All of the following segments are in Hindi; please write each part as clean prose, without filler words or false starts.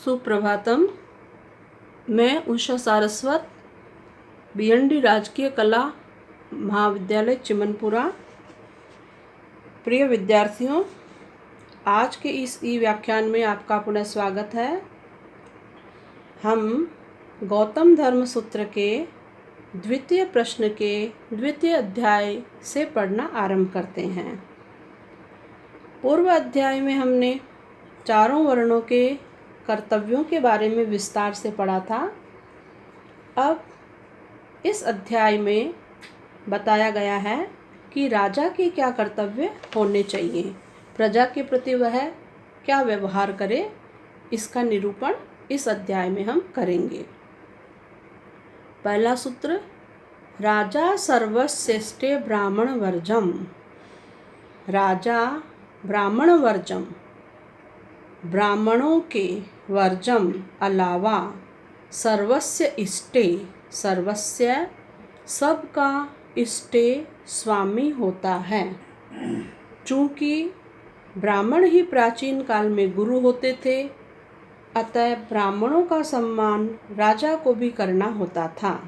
सुप्रभातम। मैं उषा सारस्वत, बीएनडी राजकीय कला महाविद्यालय चिमनपुरा। प्रिय विद्यार्थियों, आज के इस ई व्याख्यान में आपका पुनः स्वागत है। हम गौतम धर्म सूत्र के द्वितीय प्रश्न के द्वितीय अध्याय से पढ़ना आरंभ करते हैं। पूर्व अध्याय में हमने चारों वर्णों के कर्तव्यों के बारे में विस्तार से पढ़ा था। अब इस अध्याय में बताया गया है कि राजा के क्या कर्तव्य होने चाहिए, प्रजा के प्रति वह क्या व्यवहार करे। इसका निरूपण इस अध्याय में हम करेंगे। पहला सूत्र, राजा सर्वश्रेष्ठे ब्राह्मण वर्जम। राजा ब्राह्मण वर्जम, ब्राह्मणों के वर्जम अलावा सर्वस्य इष्टे, सर्वस्य सबका इष्टे स्वामी होता है। चूँकि ब्राह्मण ही प्राचीन काल में गुरु होते थे, अतः ब्राह्मणों का सम्मान राजा को भी करना होता था।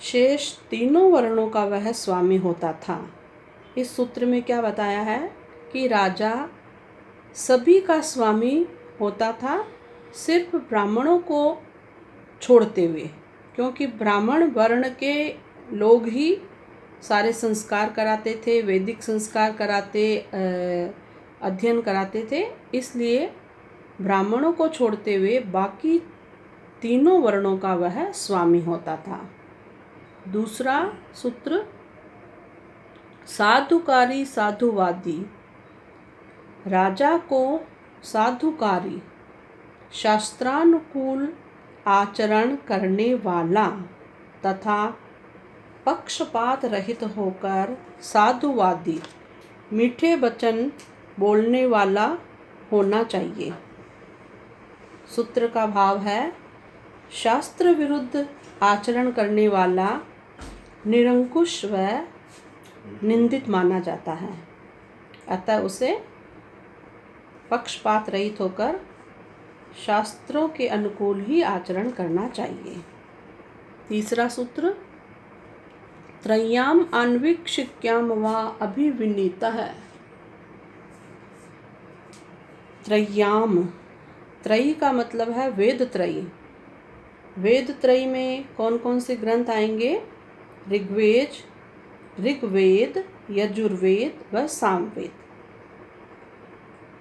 शेष तीनों वर्णों का वह स्वामी होता था। इस सूत्र में क्या बताया है कि राजा सभी का स्वामी होता था, सिर्फ ब्राह्मणों को छोड़ते हुए, क्योंकि ब्राह्मण वर्ण के लोग ही सारे संस्कार कराते थे, वैदिक संस्कार कराते, अध्ययन कराते थे। इसलिए ब्राह्मणों को छोड़ते हुए बाकी तीनों वर्णों का वह स्वामी होता था। दूसरा सूत्र, साधुकारी साधुवादी। राजा को साधुकारी, शास्त्रानुकूल आचरण करने वाला तथा पक्षपात रहित होकर साधुवादी, मीठे वचन बोलने वाला होना चाहिए। सूत्र का भाव है, शास्त्र विरुद्ध आचरण करने वाला निरंकुश व निंदित माना जाता है, अतः उसे पक्षपात रहित होकर शास्त्रों के अनुकूल ही आचरण करना चाहिए। तीसरा सूत्र, त्रय्याम अन्वीक्षिक्याम वा अभिविनीतः। त्रय्याम, त्रयी का मतलब है वेद त्रयी। वेद त्रयी में कौन कौन से ग्रंथ आएंगे? ऋग्वेद, यजुर्वेद व सामवेद।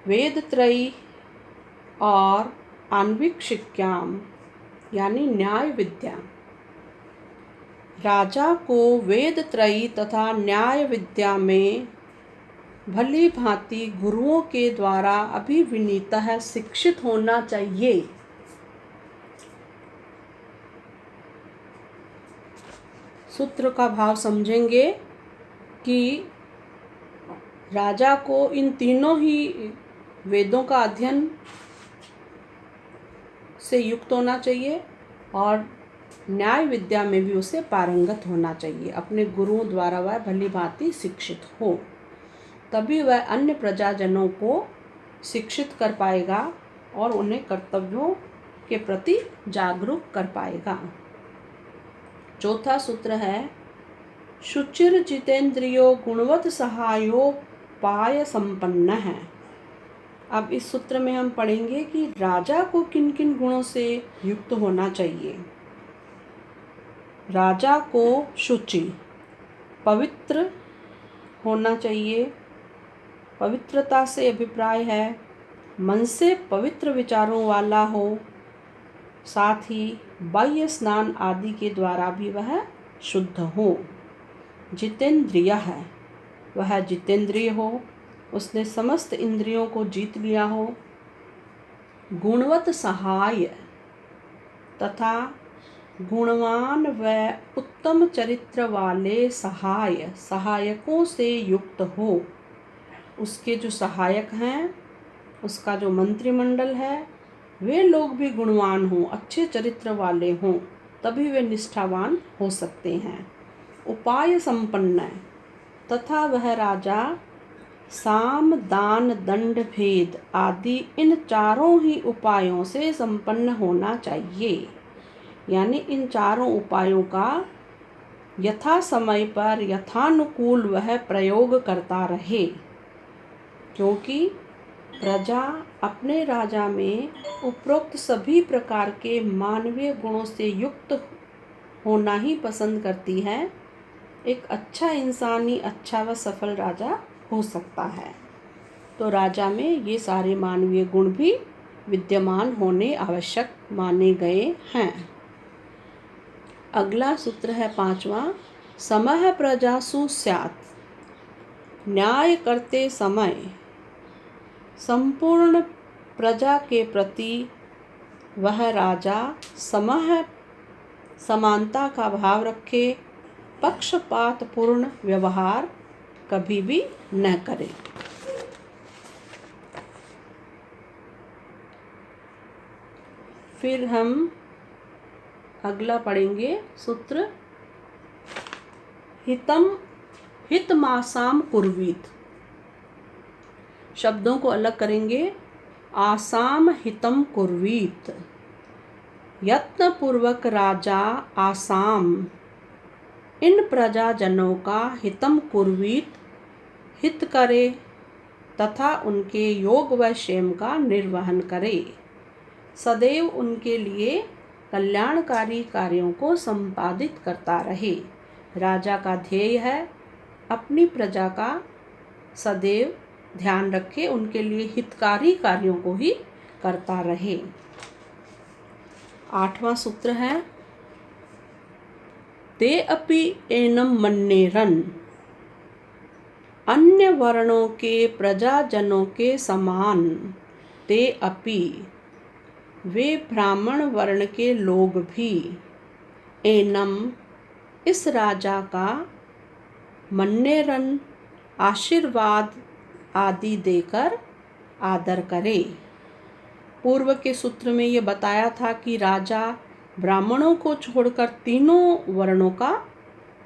वेद त्रयी और अन्वीक्षिक्याम यानी न्याय विद्या। राजा को वेद त्रयी तथा न्याय विद्या में भली भांति गुरुओं के द्वारा अभिविनीतः शिक्षित होना चाहिए। सूत्र का भाव समझेंगे कि राजा को इन तीनों ही वेदों का अध्ययन से युक्त होना चाहिए और न्याय विद्या में भी उसे पारंगत होना चाहिए। अपने गुरुओं द्वारा वह भली भांति शिक्षित हो, तभी वह अन्य प्रजाजनों को शिक्षित कर पाएगा और उन्हें कर्तव्यों के प्रति जागरूक कर पाएगा। चौथा सूत्र है, शुचिर जितेंद्रियो गुणवत सहायोपाय संपन्न है। अब इस सूत्र में हम पढ़ेंगे कि राजा को किन किन गुणों से युक्त होना चाहिए। राजा को शुचि, पवित्र होना चाहिए। पवित्रता से अभिप्राय है मन से पवित्र विचारों वाला हो, साथ ही बाह्य स्नान आदि के द्वारा भी वह शुद्ध हो। जितेंद्रिय है, वह जितेंद्रिय हो, उसने समस्त इंद्रियों को जीत लिया हो। गुणवत सहाय तथा गुणवान व उत्तम चरित्र वाले सहायकों से युक्त हो। उसके जो सहायक हैं, उसका जो मंत्रिमंडल है, वे लोग भी गुणवान हों, अच्छे चरित्र वाले हों, तभी वे निष्ठावान हो सकते हैं। उपाय संपन्न तथा वह राजा साम दान दंड भेद आदि इन चारों ही उपायों से संपन्न होना चाहिए। यानी इन चारों उपायों का यथा समय पर यथानुकूल वह प्रयोग करता रहे, क्योंकि प्रजा अपने राजा में उपरोक्त सभी प्रकार के मानवीय गुणों से युक्त होना ही पसंद करती है। एक अच्छा इंसान ही अच्छा व सफल राजा हो सकता है। तो राजा में ये सारे मानवीय गुण भी विद्यमान होने आवश्यक माने गए हैं। अगला सूत्र है 5वां, समः प्रजासु स्यात्। न्याय करते समय संपूर्ण प्रजा के प्रति वह राजा समः समानता का भाव रखे, पक्षपातपूर्ण व्यवहार कभी भी न करे। फिर हम अगला पढ़ेंगे सूत्र हितमासाम कुर्वीत। शब्दों को अलग करेंगे। आसाम हितम कुर्वीत, यत्नपूर्वक राजा आसाम इन प्रजाजनों का हितम कुर्वीत, हित करे तथा उनके योग व क्षेम का निर्वहन करे। सदैव उनके लिए कल्याणकारी कार्यों को संपादित करता रहे। राजा का ध्येय है अपनी प्रजा का सदैव ध्यान रखे, उनके लिए हितकारी कार्यों को ही करता रहे। 8वां सूत्र है ते अपि एनम मन्नेरन। अन्य वर्णों के प्रजाजनों के समान ते अपि वे ब्राह्मण वर्ण के लोग भी एनम इस राजा का मन्नेरन आशीर्वाद आदि देकर आदर करे। पूर्व के सूत्र में ये बताया था कि राजा ब्राह्मणों को छोड़कर तीनों वर्णों का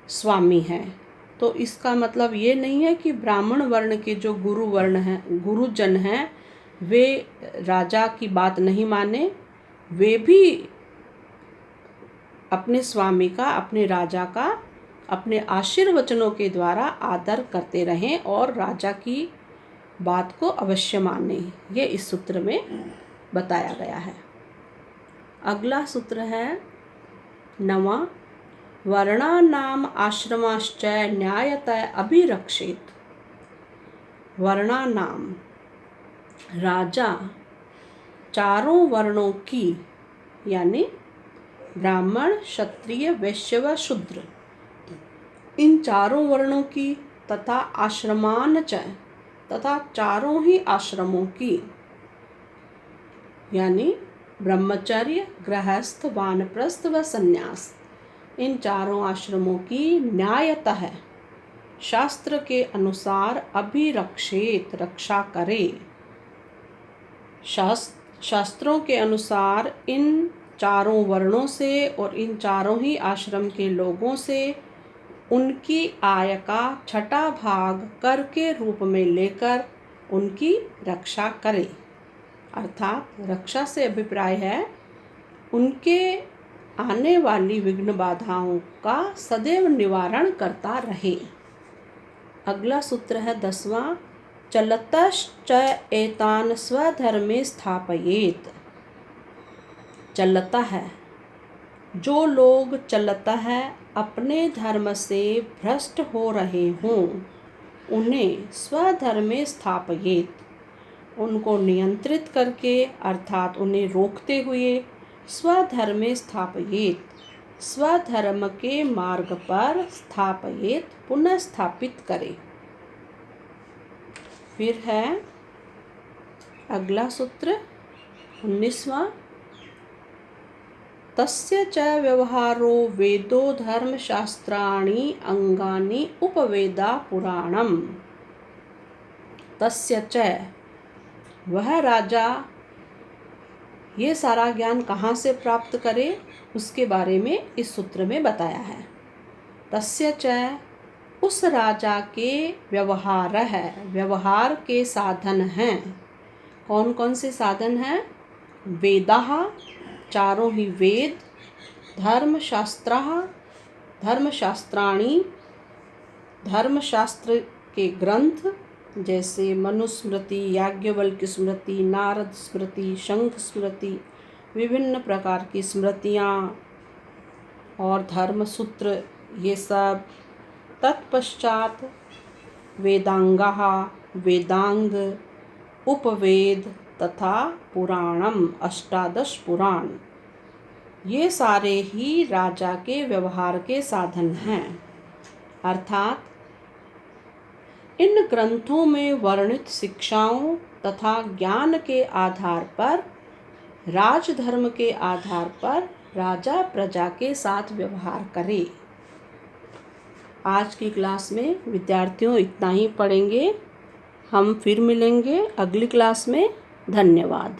स्वामी है। तो इसका मतलब ये नहीं है कि ब्राह्मण वर्ण के जो गुरुजन हैं वे राजा की बात नहीं माने, वे भी अपने स्वामी का, अपने राजा का अपने आशीर्वचनों के द्वारा आदर करते रहें और राजा की बात को अवश्य माने। ये इस सूत्र में बताया गया है। अगला सूत्र है 9वां, वर्णानाम आश्रमाश्च न्यायतः अभिरक्षेत। वर्णानाम राजा चारों वर्णों की यानी ब्राह्मण, क्षत्रिय, वैश्य व शूद्र इन चारों वर्णों की तथा आश्रमान च तथा चारों ही आश्रमों की यानी ब्रह्मचर्य, गृहस्थ, वानप्रस्थ व संन्यास इन चारों आश्रमों की न्यायतः शास्त्र के अनुसार अभिरक्षेत रक्षा करे। शास्त्रों के अनुसार इन चारों वर्णों से और इन चारों ही आश्रम के लोगों से उनकी आय का छठा भाग कर के रूप में लेकर उनकी रक्षा करे। अर्थात रक्षा से अभिप्राय है उनके आने वाली विघ्न बाधाओं का सदैव निवारण करता रहे। अगला सूत्र है 10वां, चलतश्च एतान स्वधर्मे स्थापयेत। चलता है जो लोग चलता है अपने धर्म से भ्रष्ट हो रहे हों उन्हें स्वधर्मे स्थापयेत, उनको नियंत्रित करके अर्थात उन्हें रोकते हुए स्वधर्मे स्थापयेत, स्वधर्म के मार्ग पर स्थापयेत पुनः स्थापित करे। फिर है अगला सूत्र 19वां, तस्य च व्यवहारो वेदो धर्मशास्त्राणि अंगानि उपवेदा पुराणम। तस्य च वह राजा ये सारा ज्ञान कहाँ से प्राप्त करे उसके बारे में इस सूत्र में बताया है। तस्य च उस राजा के व्यवहार के साधन हैं। कौन कौन से साधन हैं? वेदाः, चारों ही वेद, धर्मशास्त्राणि, धर्मशास्त्र के ग्रंथ जैसे मनुस्मृति, याज्ञवल्क्य स्मृति, नारद स्मृति, शंख स्मृति, विभिन्न प्रकार की स्मृतियाँ और धर्मसूत्र, ये सब। तत्पश्चात वेदांगाः, वेदांग, उपवेद तथा पुराणम, 18 पुराण, ये सारे ही राजा के व्यवहार के साधन हैं। अर्थात इन ग्रंथों में वर्णित शिक्षाओं तथा ज्ञान के आधार पर, राजधर्म के आधार पर राजा प्रजा के साथ व्यवहार करे। आज की क्लास में विद्यार्थियों इतना ही पढ़ेंगे। हम फिर मिलेंगे अगली क्लास में। धन्यवाद।